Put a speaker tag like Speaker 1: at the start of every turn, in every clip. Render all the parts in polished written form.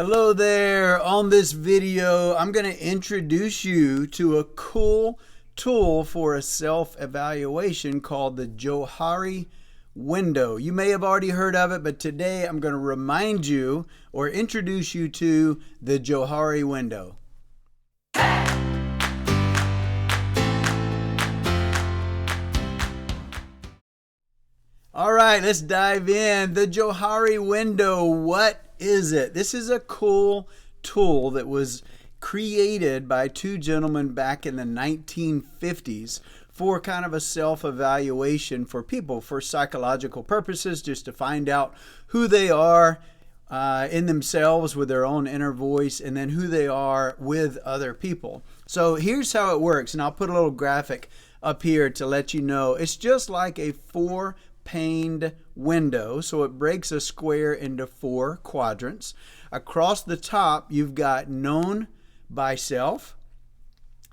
Speaker 1: Hello there. On this video, I'm going to introduce you to a cool tool for a self-evaluation called the Johari Window. You may have already heard of it, but today I'm going to remind you or introduce you to the Johari Window. All right, let's dive in. The Johari Window, what is it? This is a cool tool that was created by two gentlemen back in the 1950s for kind of a self-evaluation for people, for psychological purposes, just to find out who they are in themselves with their own inner voice, and then who they are with other people. So here's how it works, and I'll put a little graphic up here to let you know. It's just like a four-paned window, so it breaks a square into four quadrants. Across the top, you've got known by self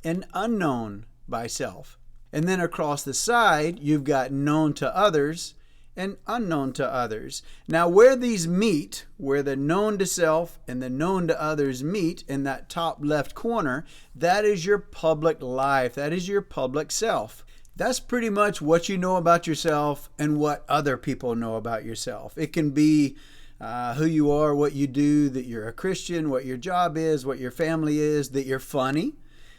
Speaker 1: and unknown by self. And then across the side, you've got known to others and unknown to others. Now, where these meet, where the known to self and the known to others meet in that top left corner, that is your public life. That is your public self. That's pretty much what you know about yourself and what other people know about yourself. It can be who you are, what you do, that you're a Christian, what your job is, what your family is, that you're funny,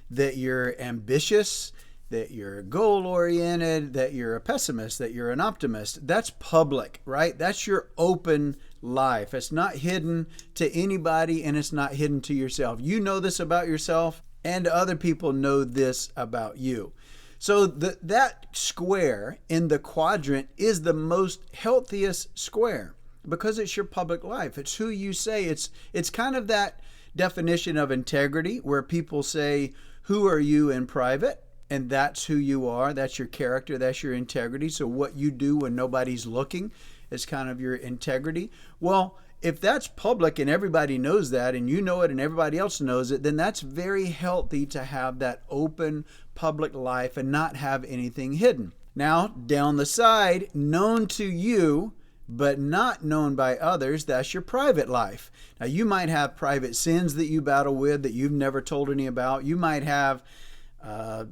Speaker 1: that you're ambitious, that you're goal-oriented, that you're a pessimist, that you're an optimist. That's public, right? That's your open life. It's not hidden to anybody, and it's not hidden to yourself. You know this about yourself, and other people know this about you. So that square in the quadrant is the most healthiest square because it's your public life. It's who you say. It's kind of that definition of integrity where people say, who are you in private? And that's who you are. That's your character. That's your integrity. So what you do when nobody's looking is kind of your integrity. Well, if that's public and everybody knows that and you know it and everybody else knows it, then that's very healthy to have that open public life and not have anything hidden. Now, down the side, known to you but not known by others, that's your private life. Now, you might have private sins that you battle with that you've never told any about. You might have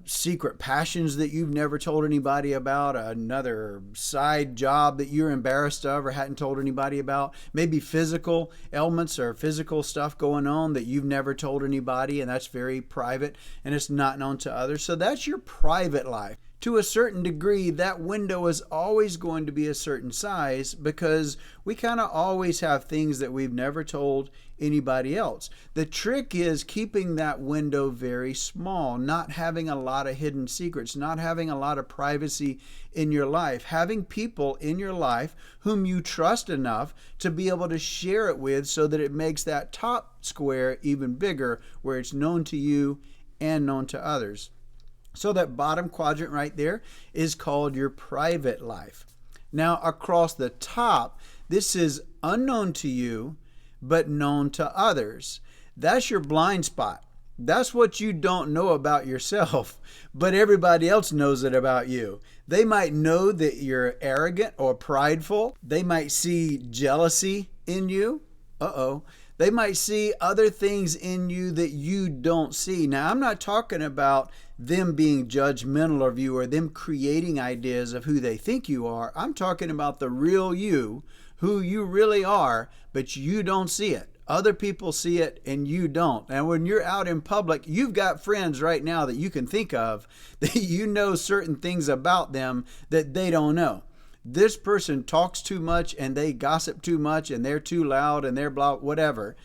Speaker 1: secret passions that you've never told anybody about, another side job that you're embarrassed of or hadn't told anybody about, maybe physical ailments or physical stuff going on that you've never told anybody, and that's very private and it's not known to others. So that's your private life. To a certain degree, that window is always going to be a certain size because we kind of always have things that we've never told anybody else. The trick is keeping that window very small, not having a lot of hidden secrets, not having a lot of privacy in your life, having people in your life whom you trust enough to be able to share it with so that it makes that top square even bigger where it's known to you and known to others. So that bottom quadrant right there is called your private life. Now across the top, this is unknown to you, but known to others. That's your blind spot. That's what you don't know about yourself, but everybody else knows it about you. They might know that you're arrogant or prideful. They might see jealousy in you. They might see other things in you that you don't see. Now, I'm not talking about them being judgmental of you or them creating ideas of who they think you are. I'm talking about the real you, who you really are, but you don't see it. Other people see it and you don't. And when you're out in public, you've got friends right now that you can think of that you know certain things about them that they don't know. This person talks too much and they gossip too much and they're too loud and they're blah, whatever.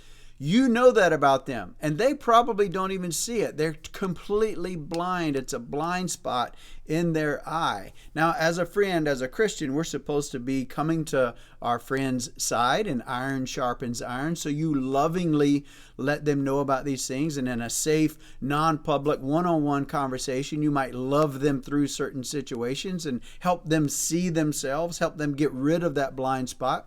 Speaker 1: You know that about them and they probably don't even see it. They're completely blind. It's a blind spot in their eye. Now, as a friend, as a Christian, we're supposed to be coming to our friend's side, and iron sharpens iron. So you lovingly let them know about these things, and in a safe, non-public, one-on-one conversation, you might love them through certain situations and help them see themselves, help them get rid of that blind spot.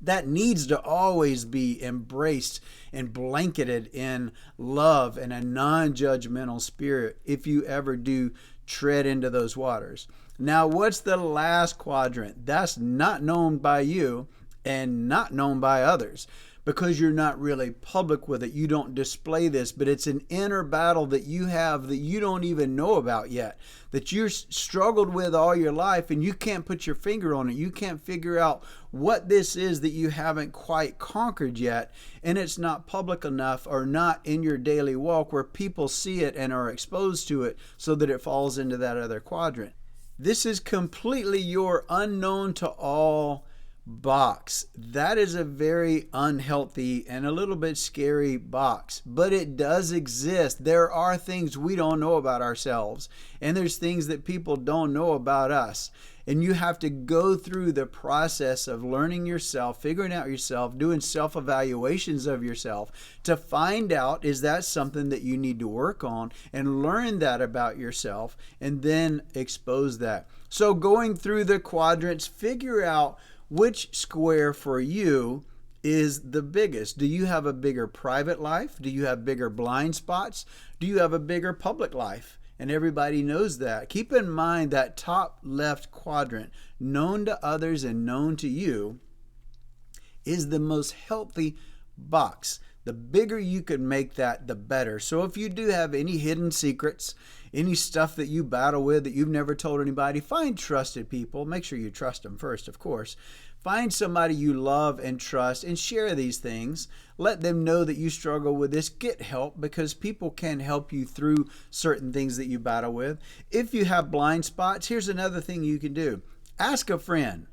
Speaker 1: That needs to always be embraced and blanketed in love and a non-judgmental spirit if you ever do tread into those waters. Now, what's the last quadrant? That's not known by you and not known by others. because you're not really public with it. You don't display this, but it's an inner battle that you have that you don't even know about yet, that you've struggled with all your life and you can't put your finger on it. You can't figure out what this is that you haven't quite conquered yet, and it's not public enough or not in your daily walk where people see it and are exposed to it so that it falls into that other quadrant. This is completely your unknown to all box. That is a very unhealthy and a little bit scary box, but it does exist. There are things we don't know about ourselves, and there's things that people don't know about us. And you have to go through the process of learning yourself, figuring out yourself, doing self-evaluations of yourself to find out, is that something that you need to work on, and learn that about yourself and then expose that. So going through the quadrants, figure out which square for you is the biggest. Do you have a bigger private life? Do you have bigger blind spots? Do you have a bigger public life? And everybody knows that. Keep in mind that top left quadrant, known to others and known to you, is the most healthy box. The bigger you can make that, the better. So if you do have any hidden secrets, any stuff that you battle with that you've never told anybody, find trusted people. Make sure you trust them first, of course. Find somebody you love and trust and share these things. Let them know that you struggle with this. Get help, because people can help you through certain things that you battle with. If you have blind spots, here's another thing you can do. Ask a friend.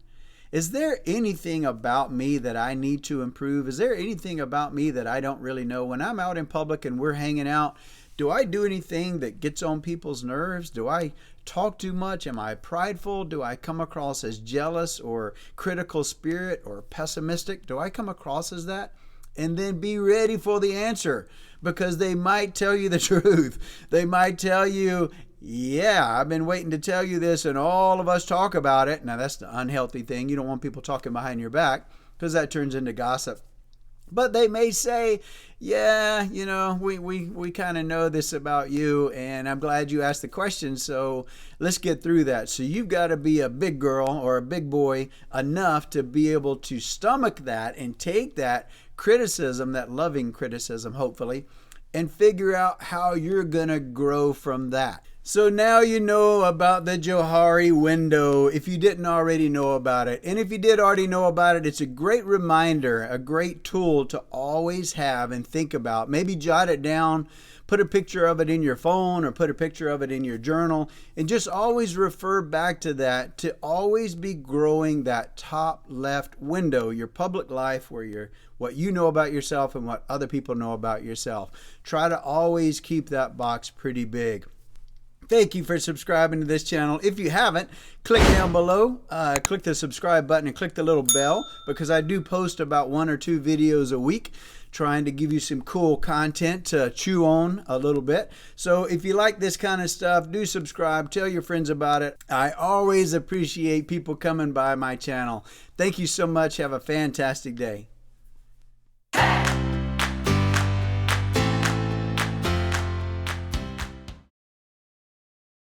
Speaker 1: Is there anything about me that I need to improve? Is there anything about me that I don't really know? When I'm out in public and we're hanging out, do I do anything that gets on people's nerves? Do I talk too much? Am I prideful? Do I come across as jealous or critical spirit or pessimistic? Do I come across as that? And then be ready for the answer, because they might tell you the truth. They might tell you, yeah, I've been waiting to tell you this and all of us talk about it. Now, that's the unhealthy thing. You don't want people talking behind your back, because that turns into gossip. But they may say, yeah, you know, we kind of know this about you, and I'm glad you asked the question, so let's get through that. So you've got to be a big girl or a big boy enough to be able to stomach that and take that criticism, that loving criticism, hopefully, and figure out how you're going to grow from that. So now you know about the Johari window, if you didn't already know about it. And if you did already know about it, it's a great reminder, a great tool to always have and think about. Maybe jot it down, put a picture of it in your phone or put a picture of it in your journal, and just always refer back to that, to always be growing that top left window, your public life, where you're what you know about yourself and what other people know about yourself. Try to always keep that box pretty big. Thank you for subscribing to this channel. If you haven't, click down below, click the subscribe button and click the little bell, because I do post about 1 or 2 videos a week trying to give you some cool content to chew on a little bit. So if you like this kind of stuff, do subscribe, tell your friends about it. I always appreciate people coming by my channel. Thank you so much. Have a fantastic day.